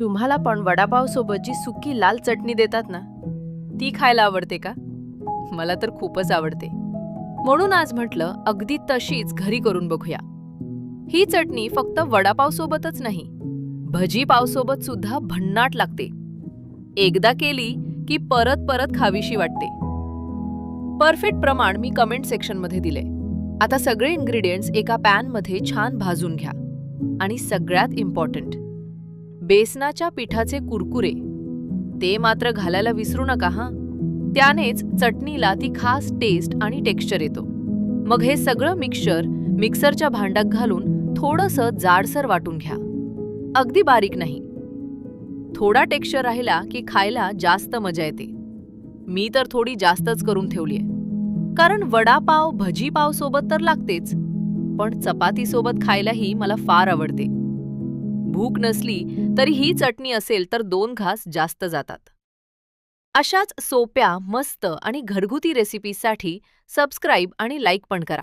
तुम्हाला पण वडापाव सोबत जी सुकी लाल चटणी देतात ना, ती खायला आवडते का? मला तर खूपच आवडते. म्हणून आज म्हटलं अगदी तशीच घरी करून बघूया. ही चटणी फक्त वडापाव सोबतच नाही, भजी पाव सोबत सुद्धा भन्नाट लागते. एकदा केली की परत परत खावीशी वाटते. परफेक्ट प्रमाण मी कमेंट सेक्शनमध्ये दिले. आता सगळे इन्ग्रेडियंट्स एका पॅनमध्ये छान भाजून घ्या. आणि सगळ्यात इम्पॉर्टंट, बेसनाच्या पिठाचे कुरकुरे ते मात्र घालायला विसरू नका हां. त्यानेच चटणीला ती खास टेस्ट आणि टेक्स्चर येतो. मग हे सगळं मिक्सचर मिक्सरच्या भांड्यात घालून थोडंसं जाडसर वाटून घ्या. अगदी बारीक नाही. थोडा टेक्स्चर राहिला की खायला जास्त मजा येते. मी तर थोडी जास्तच करून ठेवलीये. कारण वडापाव भजी पाव सोबत तर लागतेच, पण चपाती सोबत खायलाही मला फार आवडते. भूक नसली तरी ही चटणी असेल तर 2 घास जास्त जातात. अशाच सोप्या, मस्त आणि घरगुती रेसिपीसाठी सबस्क्राईब आणि लाईक पण करा.